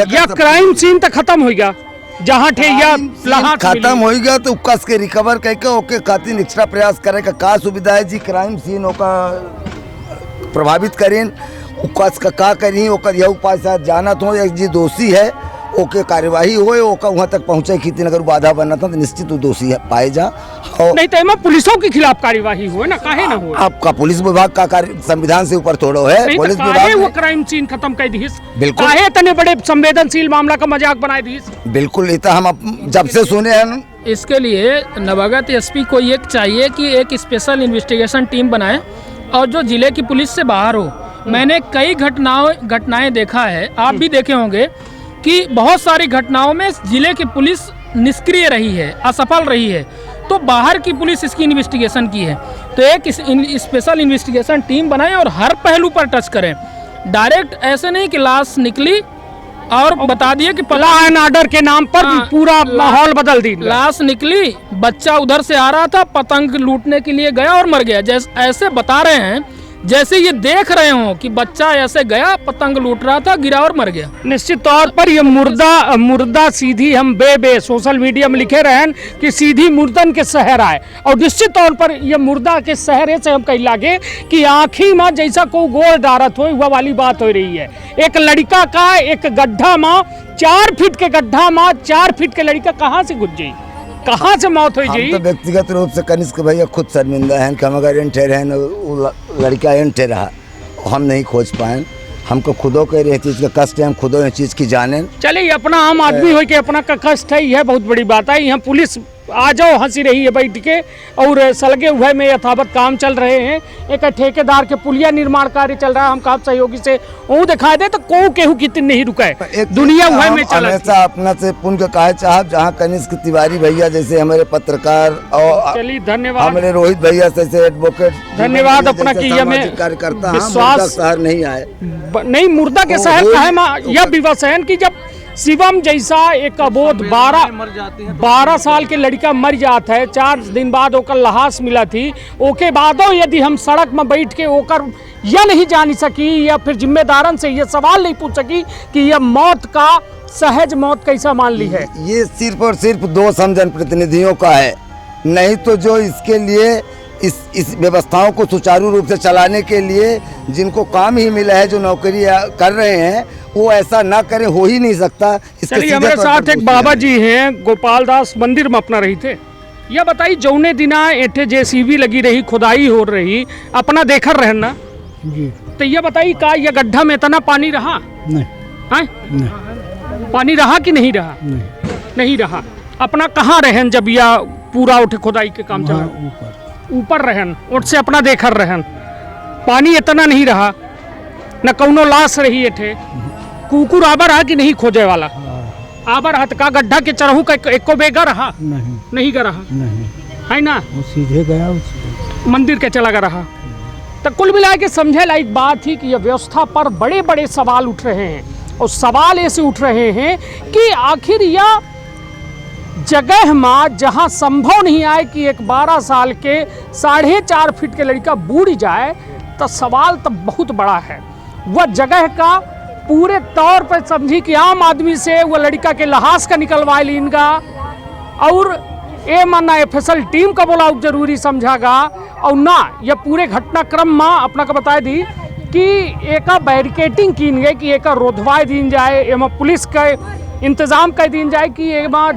या crime scene तो खत्म हो गया जहाँ थे या खत्म हो गया तो कस के रिकवर करके ओके खातिर एक्स्ट्रा प्रयास करे का सुविधा है जी क्राइम सीन ओका प्रभावित करें कस का करी ओकर यह उपाय साथ जाना तो जी दोषी है ओके कार्यवाही होए ओका वहाँ तक पहुँचे कितने अगर बाधा बनना था तो निश्चित वो दोषी है पाए जा और नहीं तो पुलिसों के खिलाफ कार्यवाही हुए ना काहे ना हुए आपका पुलिस विभाग का कार्य संविधान से ऊपर थोड़ो है पुलिस विभाग वो क्राइम सीन खत्म कर दी बिल्कुल काहे इतने बड़े संवेदनशील मामला का मजाक बनाए दी बिल्कुल ये हम जब से सुने हैं इसके लिए नवागत एसपी को ये चाहिए कि एक स्पेशल इन्वेस्टिगेशन टीम बनाए और जो जिले की पुलिस से बाहर हो। मैंने कई घटनाएं देखा है आप भी देखे होंगे कि बहुत सारी घटनाओं में जिले की पुलिस निष्क्रिय रही है असफल रही है तो बाहर की पुलिस इसकी इन्वेस्टिगेशन की है तो एक स्पेशल इन्वेस्टिगेशन टीम बनाएं और हर पहलू पर टच करें। डायरेक्ट ऐसे नहीं कि लाश निकली और बता दिए कि लॉ एंड ऑर्डर के नाम पर पूरा माहौल बदल दी। लाश निकली बच्चा उधर से आ रहा था पतंग लूटने के लिए गया और मर गया जैसे ऐसे बता रहे हैं जैसे ये देख रहे हो कि बच्चा ऐसे गया पतंग लूट रहा था गिरा और मर गया। निश्चित तौर पर ये मुर्दा सीधी हम बे सोशल मीडिया में लिखे रहे कि सीधी मुर्दन के शहर आए और निश्चित तौर पर ये मुर्दा के शहर से हम कहीं लागे कि आँखी में जैसा को गोल डारत हो वह वाली बात हो रही है। एक लड़का का एक गड्ढा में 4 फीट के गड्ढा में 4 फीट के लड़का कहाँ से घुस जाये कहाँ से मौत हुई जी। तो व्यक्तिगत रूप से कनिष्क भैया खुद शर्मिंदा है कि हम अगर एंटे रहे लड़का एंटे रहा हम नहीं खोज पाए हमको खुदों के ये चीज़ का कष्ट है हम खुदों ये चीज़ की जाने। चलिए अपना आम आदमी हो के अपना का कष्ट है यह बहुत बड़ी बात है। यहाँ पुलिस आ जाओ हंसी रही है बैठ के और सलगे हुए में यथावत काम चल रहे हैं। एक ठेकेदार के पुलिया निर्माण कार्य चल रहा है हम काम सहयोगी से वो दिखा दे तो को केहू कितनी नहीं रुका है दुनिया हुए में चला हमेशा अपना से पुण्य कहा चाहब जहाँ कनिष्क तिवारी भैया जैसे हमारे पत्रकार और चलिए धन्यवाद हमारे रोहित भैया जैसे एडवोकेट धन्यवाद अपना किया में कार्यकर्ता विश्वास शहर नहीं आए नहीं मुर्दा के शहर का यह विवश है कि जब शिवम जैसा एक अबोध 12 साल के लड़का मर जाता है 4 दिन बाद ओकर लाश मिला थी ओके बादो यदि हम सड़क में बैठ के ओकर यह नहीं जान सकी या फिर जिम्मेदारन से यह सवाल नहीं पूछ सकी कि यह मौत का सहज मौत कैसा मान ली है। ये सिर्फ और सिर्फ 2 समझन प्रतिनिधियों का है नहीं तो जो इसके लिए इस व्यवस्थाओं को सुचारू रूप से चलाने के लिए जिनको काम ही मिला है जो नौकरी कर रहे हैं वो ऐसा ना करे हो ही नहीं सकता। चलिए हमारे साथ एक बाबा जी हैं गोपाल दास मंदिर में अपना रही थे यह बताइए जौने दिना एठे जेसीबी लगी रही खुदाई हो रही अपना देखर रहे ना जी तो यह बताइए का यह गड्ढा में इतना पानी रहा नहीं पानी रहा कि नहीं रहा नहीं रहा अपना कहाँ रहन जब यह पूरा उठे खुदाई के काम चला ऊपर रहन उठ से अपना देखर रहन पानी इतना नहीं रहा न कौनो लाश रही एठे कुकुर आबर रहा कि नहीं खोजे वाला आबर रहा का गड्ढा के चरहू का एको बेगा रहा नहीं का रहा है ना वो सीधे गया मंदिर के चला रहा तो कुल मिला के समझे लायक बात थी कि यह व्यवस्था पर बड़े बड़े सवाल उठ रहे हैं और सवाल ऐसे उठ रहे हैं कि आखिर यह जगह में जहां संभव नहीं आए कि एक 12 साल के 4.5 फीट के लड़का बूढ़ जाए तो सवाल तो बहुत बड़ा है। वह जगह का पूरे तौर पर समझी कि आम आदमी से वह लड़का के लहास का निकलवा लीनगा और ए माना एफएसएल टीम का बोला जरूरी समझागा और ना यह पूरे घटनाक्रम में अपना का बता दी कि एक बैरिकेटिंग कीन गए कि एक रोधवाए दिन जाए एम पुलिस के इंतजाम कर दी जाए कि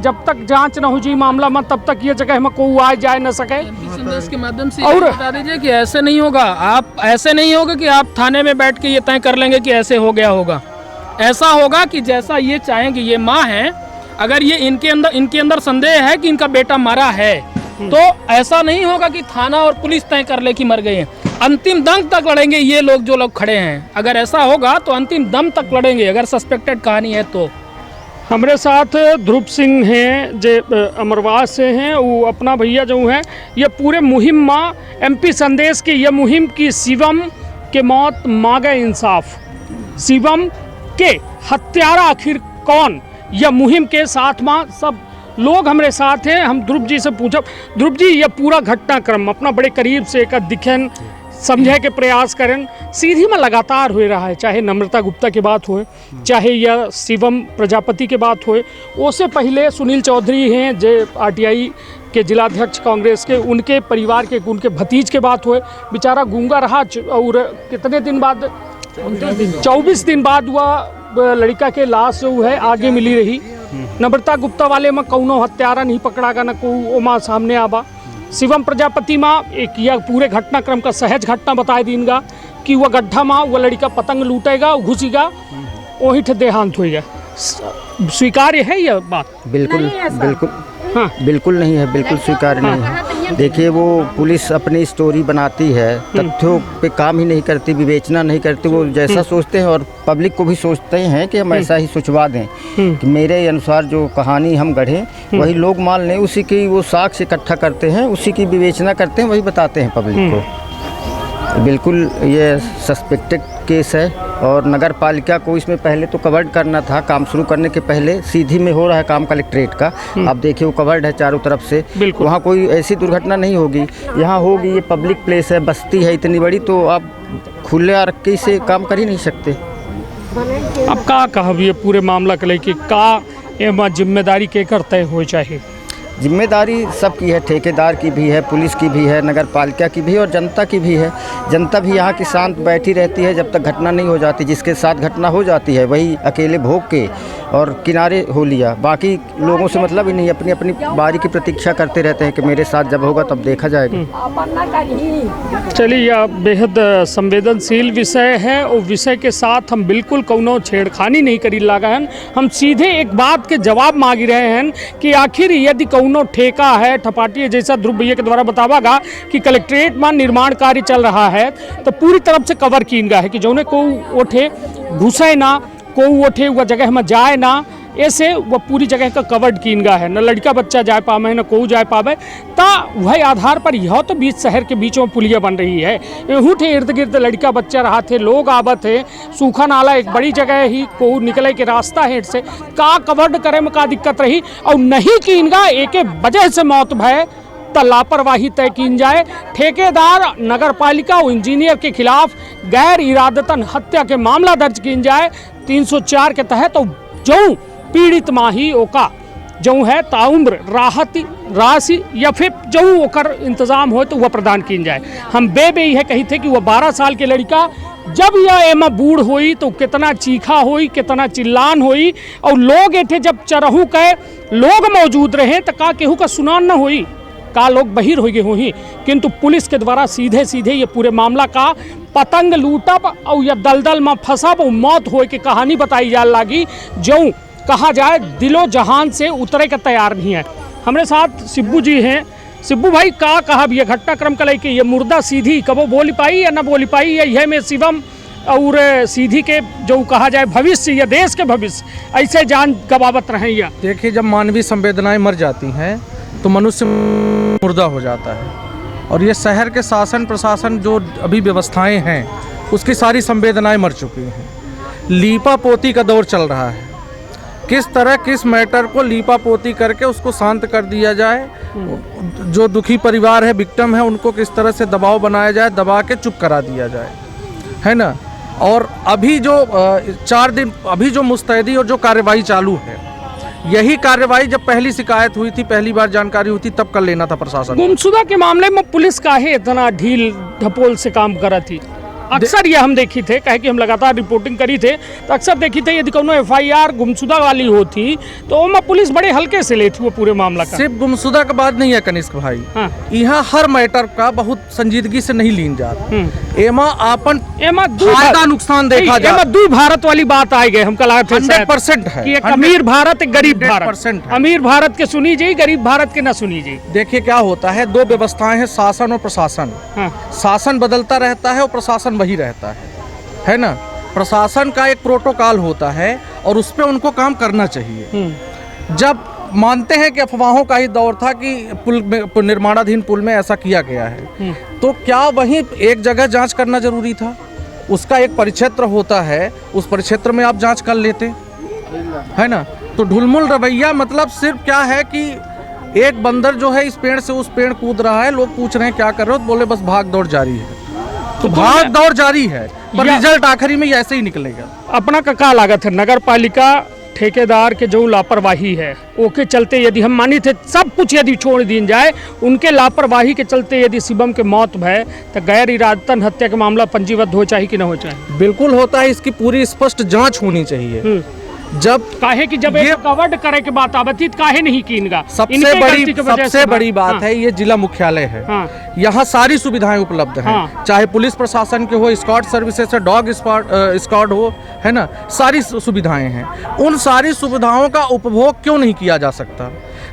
जब तक जांच न हो जी मामला में तब तक ये जगह में कोई आ जाए न सके। संदेश के माध्यम से और बता दीजिए कि ऐसे नहीं होगा आप ऐसे नहीं होगा कि आप थाने में बैठ के ये तय कर लेंगे कि ऐसे हो गया होगा। ऐसा होगा कि जैसा ये चाहेंगे ये माँ है अगर ये इनके अंदर संदेह है कि इनका बेटा मरा है तो ऐसा नहीं होगा कि थाना और पुलिस तय कर ले कि मर गए हैं। अंतिम दम तक लड़ेंगे ये लोग जो लोग खड़े हैं अगर ऐसा होगा तो अंतिम दम तक लड़ेंगे अगर सस्पेक्टेड कहानी है तो। हमारे साथ ध्रुव सिंह हैं जो अमरवास से हैं वो अपना भैया जो है ये पूरे मुहिम में एमपी संदेश की यह मुहिम की शिवम के मौत मांगे इंसाफ शिवम के हत्यारा आखिर कौन यह मुहिम के साथ में सब लोग हमारे साथ हैं। हम ध्रुव जी से पूछब ध्रुव जी यह पूरा घटनाक्रम अपना बड़े करीब से एक दिखन समझे के प्रयास करें। सीधी में लगातार हो रहा है, चाहे नम्रता गुप्ता की बात हो, चाहे या शिवम प्रजापति की बात हो, उससे पहले सुनील चौधरी हैं जो RTI के जिलाध्यक्ष कांग्रेस के, उनके परिवार के, उनके भतीज के बात हो, बेचारा गूंगा रहा और कितने दिन बाद 24 दिन बाद वह लड़का के लाश जो है आगे मिली रही। नम्रता गुप्ता वाले में कौनो हत्यारा नहीं पकड़ा गा, न को माँ सामने आबा। शिवम प्रजापति माँ एक यह पूरे घटनाक्रम का सहज घटना बताए दीनगा कि वह गड्ढा माँ वह लड़का पतंग लूटेगा, घुसेगा, वहीं ठे देहांत होगा। स्वीकार्य है यह बात? बिल्कुल बिल्कुल हाँ। बिल्कुल नहीं है, बिल्कुल स्वीकार्य नहीं है। देखिए, वो पुलिस अपनी स्टोरी बनाती है, तथ्यों पे काम ही नहीं करती, विवेचना नहीं करती। वो जैसा सोचते हैं और पब्लिक को भी सोचते हैं कि हम ऐसा ही सोचवा दें कि मेरे अनुसार जो कहानी हम गढ़ें वही लोग मान लें, उसी की वो साक्ष्य इकट्ठा करते हैं, उसी की विवेचना करते हैं, वही बताते हैं पब्लिक को। बिल्कुल ये सस्पेक्टेड केस है और नगर पालिका को इसमें पहले तो कवर्ड करना था। काम शुरू करने के पहले सीधी में हो रहा है काम कलेक्ट्रेट का। अब देखिए वो कवर्ड है चारों तरफ से, वहाँ कोई ऐसी दुर्घटना नहीं होगी। यहाँ होगी, ये पब्लिक प्लेस है, बस्ती है इतनी बड़ी, तो आप खुले आरके से काम कर ही नहीं सकते। अब का कहब ये पूरे मामला के लेके का एमा जिम्मेदारी के करते हो? चाहे जिम्मेदारी सबकी है, ठेकेदार की भी है, पुलिस की भी है, नगर पालिका की भी है और जनता की भी है। जनता भी यहाँ की शांत बैठी रहती है जब तक घटना नहीं हो जाती। जिसके साथ घटना हो जाती है वही अकेले भोग के और किनारे हो लिया, बाकी लोगों से मतलब ही नहीं, अपनी अपनी बारी की प्रतीक्षा करते रहते हैं कि मेरे साथ जब होगा तब देखा जाएगा। चलिए, यह बेहद संवेदनशील विषय है और विषय के साथ हम बिल्कुल कौनो छेड़खानी नहीं करी लगा हैं। हम सीधे एक बात के जवाब मांग रहे हैं कि आखिर यदि कौनो ठेका है, ठपाटी जैसा ध्रुव भैया के द्वारा बतावागा कि कलेक्ट्रेट में निर्माण कार्य चल रहा है तो पूरी तरफ से कवर कीन है कि जौने को उठे घुसे ना, को उठे वह जगह में जाए ना, ऐसे वह पूरी जगह का कवर्ड कीन है, न लड़का बच्चा जा पावे न को जा पावे। ता वही आधार पर यह तो बीच शहर के बीच में पुलिया बन रही है। एहू थे इर्द गिर्द लड़का बच्चा रहा थे, लोग आवत है, सूखा नाला एक बड़ी जगह ही को निकले के रास्ता है से का कवर्ड करे में का दिक्कत रही और नहीं कीनगा एक वजह से मौत भय तो लापरवाही तय की जाए। ठेकेदार, नगर पालिका और इंजीनियर के खिलाफ गैर इरादतन हत्या के मामला दर्ज की जाए 304 के तहत। तो जो पीड़ित माही ओका जो है ताउम्र राहत राशि या फिर जो ओकर इंतजाम हो तो वह प्रदान की जाए। हम बेबी है कही थे कि वह 12 साल के लड़का जब यह एमा बूढ़ होई तो कितना चीखा होई, कितना चिल्लान होई और लोग एठे जब चरहू के लोग मौजूद रहे तो का केहू का सुनान न होई, का लोग बहिर हो गए होही। किंतु पुलिस के द्वारा सीधे सीधे ये पूरे मामला का पतंग लूटब और या दलदल में फंसब और मौत हो के कहानी बताई जा लगी, जो कहा जाए दिलो जहान से उतरे का तैयार नहीं है। हमारे साथ सिब्बू जी हैं। सिब्बू भाई, का कहा ये घटनाक्रम का लेके ये मुर्दा सीधी कबो बोली पाई या न बोली पाई, या यह में शिवम और सीधी के जो कहा जाए भविष्य या देश के भविष्य ऐसे जान गवावत रहे? या देखिए, जब मानवीय संवेदनाएं मर जाती हैं तो मनुष्य मुर्दा हो जाता है और ये शहर के शासन प्रशासन जो अभी व्यवस्थाएं हैं उसकी सारी संवेदनाएं मर चुकी हैं। लीपा पोती का दौर चल रहा है, किस तरह किस मैटर को लीपा पोती करके उसको शांत कर दिया जाए, जो दुखी परिवार है, विक्टिम है, उनको किस तरह से दबाव बनाया जाए, दबा के चुप करा दिया जाए, है ना। और अभी जो 4 दिन अभी जो मुस्तैदी और जो कार्रवाई चालू है, यही कार्रवाई जब पहली शिकायत हुई थी, पहली बार जानकारी हुई थी, तब कर लेना था प्रशासन। गुमशुदा के मामले में पुलिस काहे इतना ढील ढपोल से काम करा थी? अक्सर ये हम देखी थे, कहे कि हम लगातार रिपोर्टिंग करी थे तो अक्सर देखी थे यदि कोनो FIR गुमशुदा वाली होती तो में पुलिस बड़े हल्के से लेती वो पूरे मामला का। सिर्फ गुमशुदा का बात नहीं है कनिष्क भाई, हाँ। यहाँ हर मैटर का बहुत संजीदगी से नहीं लीन जाता। एमा आपन फायदा नुकसान देखा जाए, दू भारत वाली बात आ गए। हम कल 100% है कि एक अमीर भारत एक गरीब भारत, 100% है। अमीर भारत के सुनी जाए, गरीब भारत के ना सुनी जाए। देखिए क्या होता है, 2 व्यवस्थाएं हैं, शासन और प्रशासन। हाँ। शासन बदलता रहता है और प्रशासन वही रहता है ना। प्रशासन का एक प्रोटोकॉल होता है और उस पर उनको काम करना चाहिए। जब मानते हैं कि अफवाहों का ही दौर था कि पुल में, निर्माणाधीन पुल में ऐसा किया गया है, तो क्या वहीं एक जगह जांच करना जरूरी था? उसका एक परिक्षेत्र होता है, उस परिक्षेत्र में आप जांच कर लेते, है ना। तो ढुलमुल रवैया मतलब सिर्फ क्या है कि एक बंदर जो है इस पेड़ से उस पेड़ कूद रहा है, लोग पूछ रहे हैं क्या कर रहे हो, तो बोले बस भाग दौड़ जारी है। तो भाग दौड़ जारी है, पर या- रिजल्ट आखिरी में ऐसे ही निकलेगा। अपना का क्या लागत है नगर पालिका ठेकेदार के जो लापरवाही है ओके चलते यदि हम मानी थे सब कुछ यदि छोड़ दी जाए, उनके लापरवाही के चलते यदि शिवम के मौत भय तो गैर इरादतन हत्या का मामला पंजीबद्ध हो चाहे कि न हो चाहे? बिल्कुल होता है, इसकी पूरी स्पष्ट जांच होनी चाहिए। जब काहे कि जब ये कवर्ड करे के बात आवती तो काहे नहीं कीनगा? सबसे बड़ी बात है, ये जिला मुख्यालय है, हाँ। यहाँ सारी सुविधाएं उपलब्ध हैं, हाँ। चाहे पुलिस प्रशासन के हो, स्कॉट सर्विसेज, डॉग स्क्वाड हो, है ना, सारी सुविधाएं हैं। उन सारी सुविधाओं का उपभोग क्यों नहीं किया जा सकता?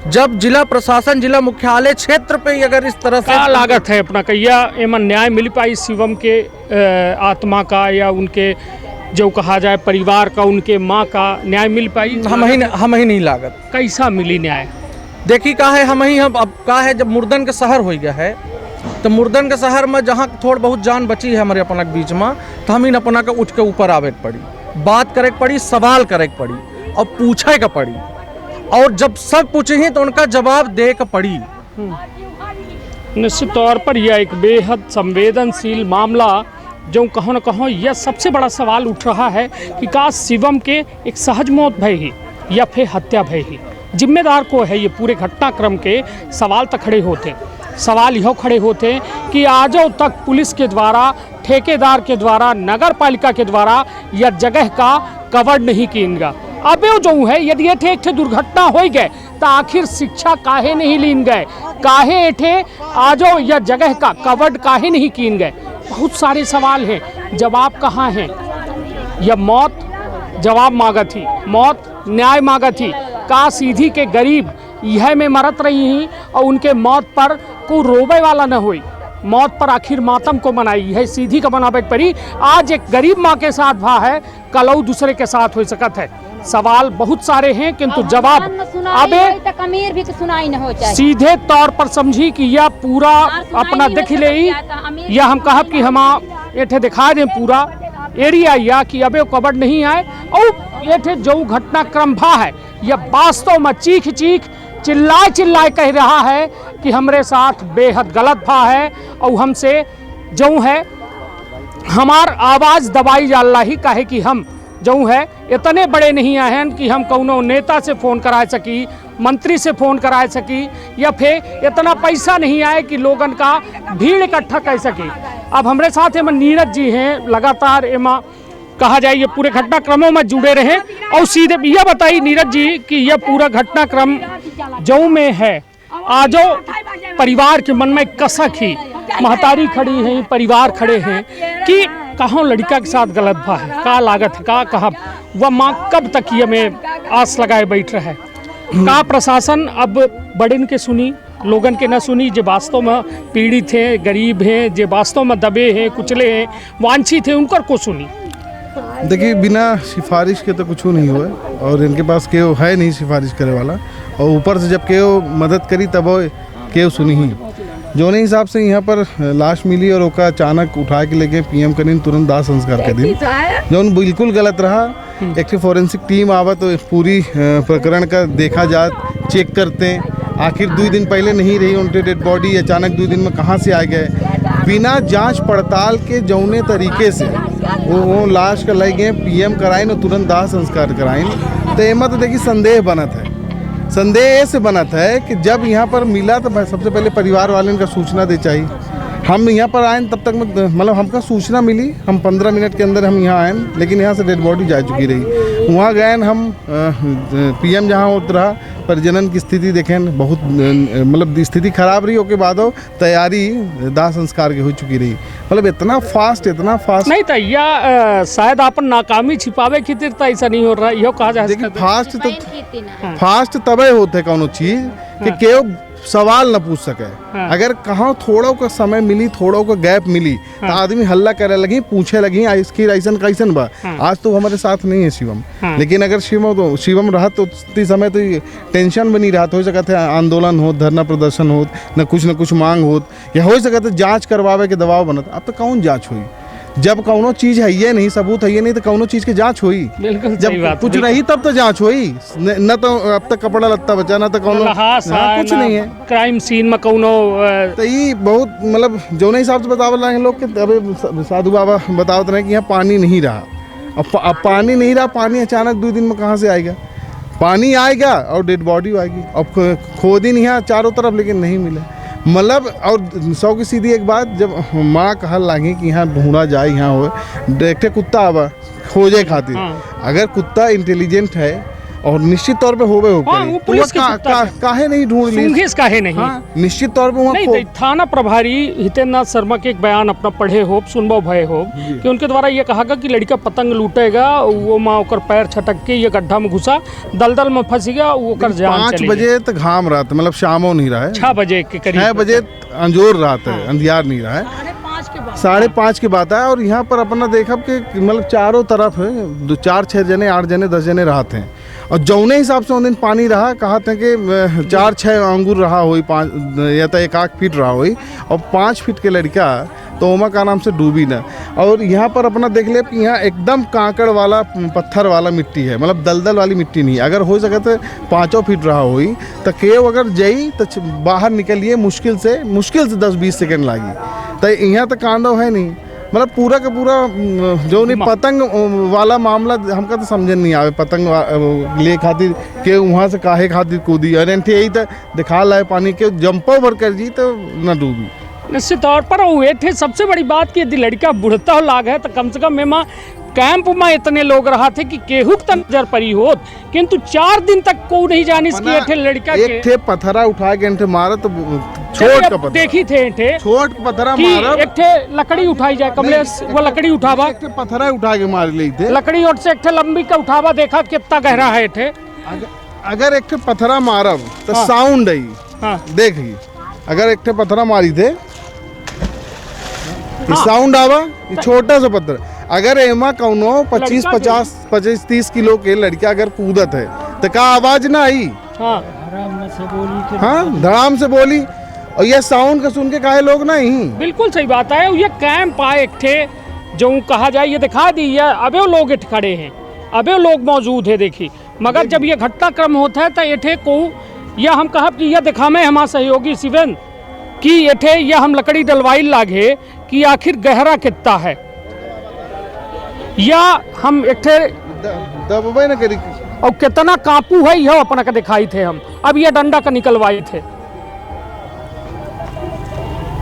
जब जिला प्रशासन जिला मुख्यालय क्षेत्र पे अगर इस तरह से क्या लागत है अपना कहिया एमन न्याय मिल पाई शिवम के आत्मा का या उनके जो कहा जाए परिवार का, उनके माँ का न्याय मिल पाई? हम ही नहीं लागत। कैसा मिली न्याय? देखी का है हम अब का है, जब मुर्दन के शहर हो गया है तो मुर्दन के शहर में जहाँ थोड़ बहुत जान बची है हमारे अपना के बीच में, तो हम इन अपना के उठ के ऊपर आवे के पड़ी, बात करे के पड़ी, सवाल करे के पड़ी और पूछे के पड़ी, और जब सब पूछे ही तो उनका जवाब दे के पड़ी। निश्चित तौर पर यह एक बेहद संवेदनशील मामला जो कहो न कहो यह सबसे बड़ा सवाल उठ रहा है कि का शिवम के एक सहज मौत भय ही या फिर हत्या भय ही? जिम्मेदार को है ये पूरे घटनाक्रम के? सवाल तक खड़े होते, सवाल यह खड़े होते कि आजो तक पुलिस के द्वारा, ठेकेदार के द्वारा, नगर पालिका के द्वारा यह जगह का कवर नहीं कीनगा। अब जो है यदि एक दुर्घटना हो गए तो आखिर शिक्षा काहे नहीं लीन गए, काहे एठे आजो यह जगह का कवर्ड काहे नहीं कीन गए? बहुत सारे सवाल हैं, जवाब कहाँ हैं? यह मौत जवाब मांगा थी, मौत न्याय मांगा थी, का सीधी के गरीब यह में मरत रही हैं और उनके मौत पर को रोवे वाला न हुई, मौत पर आखिर मातम को मनाई है सीधी का बनावे परी। आज एक गरीब माँ के साथ भा है, कल दूसरे के साथ हो सकत है। सवाल बहुत सारे हैं किंतु जवाब अबे अमीर भी सुनाई न हो चाहे। सीधे तौर पर समझी कि यह पूरा अपना देख ले, या हम कहा कि हम एठे दिखा दें पूरा एरिया या कि अबे कवर नहीं आए, और एठे जो घटनाक्रम भा है यह वास्तव में चीख चीख चिल्लाए चिल्लाए कह रहा है कि हमरे साथ बेहद गलत भा है और हमसे जो है हमार आवाज़ दबाई जाला ही काहे कि हम जो है इतने बड़े नहीं आए हैं कि हम कौनो नेता से फ़ोन करा सकी, मंत्री से फ़ोन करा सकी, या फिर इतना पैसा नहीं आए कि लोगन का भीड़ इकट्ठा कर सके। अब हमारे साथ एम नीरज जी हैं, लगातार एमा कहा जाए ये पूरे घटनाक्रमों में जुड़े रहे, और सीधे यह बताइए नीरज जी कि यह पूरा घटनाक्रम जो में है आजो परिवार के मन में कसक ही, महतारी खड़ी हैं, परिवार खड़े हैं कि कहाँ लड़का के साथ गलत भा है, का लागत है, का कहा वह माँ कब तक ये में आस लगाए बैठ रहा है? का प्रशासन अब बड़िन के सुनी, लोगन के न सुनी, जो वास्तव में पीड़ित हैं, गरीब हैं, जो वास्तव में दबे हैं, कुचले हैं, वांछित हैं, उनकर को सुनी? देखिए, बिना सिफारिश के तो कुछ नहीं हुआ, और इनके पास केव है नहीं सिफारिश करे वाला, और ऊपर से जब केव मदद करी तब वो केव सुनी ही। जोने हिसाब से यहाँ पर लाश मिली और ओका अचानक उठा के लेके पीएम करीन तुरंत दाह संस्कार के दिन, जो बिल्कुल गलत रहा। एक फॉरेंसिक टीम आवत तो पूरी प्रकरण का देखा जात, चेक करते हैं। आखिर 2 दिन पहले नहीं रही उनके डेड बॉडी, अचानक 2 दिन में कहाँ से आ गए, बिना जांच पड़ताल के जौने तरीके से वो लाश का ले गए, पीएम कराइन और तुरंत दाह संस्कार कराइन। तो एमा तो देखिए संदेह बनत है, संदेह ऐसे बनत है कि जब यहाँ पर मिला तो सबसे पहले परिवार वाले का सूचना दे चाहिए। हम यहाँ पर आए तब तक मतलब हमका सूचना मिली, हम 15 मिनट के अंदर हम यहाँ आए, लेकिन यहाँ से डेड बॉडी जा चुकी रही। वहाँ गए हम पीएम जहाँ उतरा, परिजनन की स्थिति देखें, बहुत मतलब स्थिति खराब रही। उसके बाद तैयारी दाह संस्कार की हो चुकी रही। मतलब इतना फास्ट नहीं था, या शायद अपन नाकामी छिपावे की तीर ऐसा नहीं हो रहा, यो कहा जा देखिए फास्ट तबे होते कौनो चीज कि केव सवाल न पूछ सके। अगर कहाँ थोड़ा का समय मिली, थोड़ा का गैप मिली, तो आदमी हल्ला करे लगी, पूछे लगी इसकी ऐसन कैसन बा। आज तो हमारे साथ नहीं है शिवम, लेकिन अगर शिवम रहा तो उतनी समय तो टेंशन बनी रहा, हो सकता है आंदोलन हो, धरना प्रदर्शन हो, न कुछ मांग हो, या हो सकता है जांच करवावे के दबाव बनत। अब तो कौन जांच हुई? जब कौनो चीज है ये नहीं, सबूत है ये नहीं, तो कौनो चीज की जांच हुई। बिल्कुल जब सही बात, कुछ बिल्कुल। रही तब तो जांच हुई, न तो अब तक कपड़ा लत्ता बचा, न तो कौनो कुछ नहीं है। क्राइम सीन में कौनो तो ये बहुत मतलब जो नहीं हिसाब से बतावल रहे हैं लोग के, अभी साधु बाबा बतावत रहे कि यहाँ पानी नहीं रहा। अब पानी नहीं रहा, पानी अचानक 2 दिन में कहाँ से आएगा? पानी आएगा और डेड बॉडी आएगी। अब खोद ही नहीं है चारों तरफ, लेकिन नहीं मिले मतलब। और 100 की सीधी एक बात, जब माँ कहल लागी कि यहाँ ढूंढा जाए, यहाँ हो देखते कुत्ता आवा खोजे खातिर। अगर कुत्ता इंटेलिजेंट है और निश्चित तौर पे होवे हो हाँ, वो पुलिस के कुत्ता है। काहे नहीं ढूंढ ली? सूंघेस काहे नहीं? हाँ, निश्चित तौर पे नहीं वहाँ थाना प्रभारी हितेंद्र शर्मा के एक बयान अपना पढ़े हो, सुनबो भय हो कि उनके द्वारा ये कहा कि लड़का पतंग लूटेगा, वो माँ ओकर पैर छटक के ये गड्ढा में घुसा, दलदल में फंस गया, वो ओकर जान 5 चली बजे तक घाम रहा था, मतलब शामो नहीं रहा है। 6 बजे के करीब 6 बजे अंजोर रात है, अंधियार नहीं रहा है। 5:30 की बात है। और यहाँ पर अपना देखा कि मतलब चारों तरफ है 4, 6 जने, 8 जने, 10 जने रहते हैं। और जौने हिसाब से उन दिन पानी रहा, कहा था कि 4-6 अंगूर रहा हुई, 5 या तो 1-8 फीट रहा हुई, और 5 फीट के लड़का तो ओमा का नाम से डूबी ना। और यहाँ पर अपना देख ले कि यहाँ एकदम कांकड़ वाला, पत्थर वाला मिट्टी है, मतलब दलदल वाली मिट्टी नहीं। अगर हो सके तो 5 फीट रहा हुई तो केव अगर जाई तो बाहर निकलिए मुश्किल से 10-20 सेकेंड लागी। तो यहाँ तो कांडव है नहीं, मतलब पूरा का पूरा जो नहीं पतंग वाला मामला हमका तो समझ नहीं आवे। पतंग ले खातिर के वहाँ से काहे खातिर कूदी, अरे यही तो दिखा लाए पानी के जंपो भर कर जी तो न डूबी। निश्चित तौर पर हुए थे। सबसे बड़ी बात कि यदि लड़का बुढ़ता हो लाग है तो कम से कम एमा कैंप में इतने लोग रहा थे कि केहू तक नजर पड़ी हो, किंतु 4 दिन तक को नहीं जानी कि ये थे लड़का के एक थे पत्थरा उठा के इनसे मारा तो छोट का पत्थर देखी थे छोट पत्थरा कि मारा। एक थे लकड़ी उठाई जाए कमलेश, वो लकड़ी उठावा, एक थे पत्थरा उठा के मार ली थे लकड़ी और से एक थे लंबी का उठावा, देखा कितना गहरा है थे। अगर एक थे पत्थरा मारब तो हाँ। साउंड आई हाँ। देखी, अगर एक थे पत्थरा मारी थे साउंड आवा, ये छोटा सा पत्थर। अगर एमा कौनो 25-30 किलो के लड़का अगर कूदत है तो का आवाज ना आई? हाँ, धड़ाम से बोली। और ये साउंड का सुन के काहे लोग नहीं? बिल्कुल सही बात है। ये कैंप आए थे जो कहा जाए, ये दिखा दी है अबे लोग इठ खड़े हैं, अबे लोग मौजूद है देखी। मगर जब ये घटनाक्रम होता है तो ये को या हम कहा कि यह दिखा में हमारा सहयोगी शिवन कि ये यह हम लकड़ी डलवाई लागे कि आखिर गहरा कितना है, या हम एक दबे न करी और कितना कांपू है यह अपना का दिखाई थे हम। अब ये डंडा का निकलवाई थे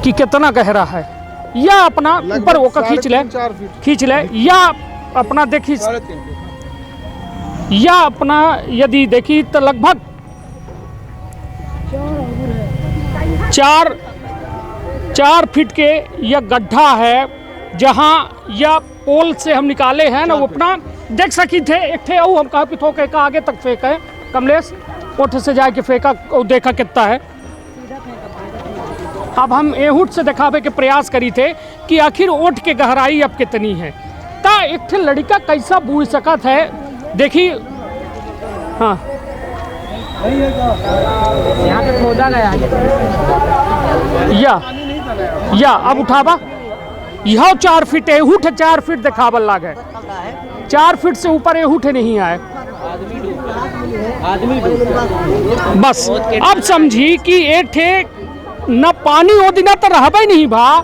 कि कितना गहरा है, या अपना ऊपर वो का खींच ले या अपना देखी, या अपना यदि देखी तो लगभग 4 फीट के यह गड्ढा है, जहाँ यह पोल से हम निकाले हैं ना, वो अपना देख सकी थे। एक थे हम कहा कि थोके का आगे तक फेंका है कमलेश, ओठ से जाके फेंका और देखा कितना है। अब हम एहूट से दिखावे के प्रयास करी थे कि आखिर ओठ के गहराई अब कितनी है, ता एक थे लड़का कैसा बूझ सकत है। देखी हाँ, यहाँ पे खोदा गया या अब उठावा, यह 4 फीट एहूट 4 फीट दिखावल लागे, 4 फीट से ऊपर एहूट नहीं आए। बस अब समझी कि एठे न पानी ओ दिना तो रहबे नहीं भा,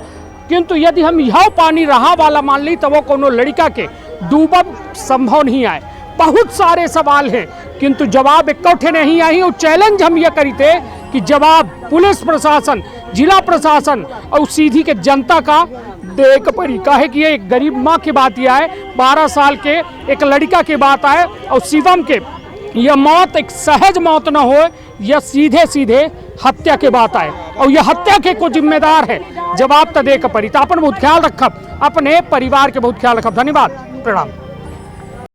किंतु यदि हम यह पानी रहा वाला मान ली तो वो कोनो लड़का के डूबब संभव नहीं आए। बहुत सारे सवाल हैं किंतु जवाब इकट्ठे नहीं आई। और चैलेंज हम यह करी थे कि जवाब पुलिस प्रशासन, जिला प्रशासन और सीधी के जनता का देख पड़ी। काहे कि ये एक गरीब माँ की बात यह है, 12 साल के एक लड़का की बात आए, और शिवम के यह मौत एक सहज मौत न हो, यह सीधे सीधे हत्या के बात आए, और यह हत्या के को जिम्मेदार है। जवाब तो देख पड़ी। तो अपन बहुत ख्याल रखब, अपने परिवार के बहुत ख्याल रखब। धन्यवाद, प्रणाम।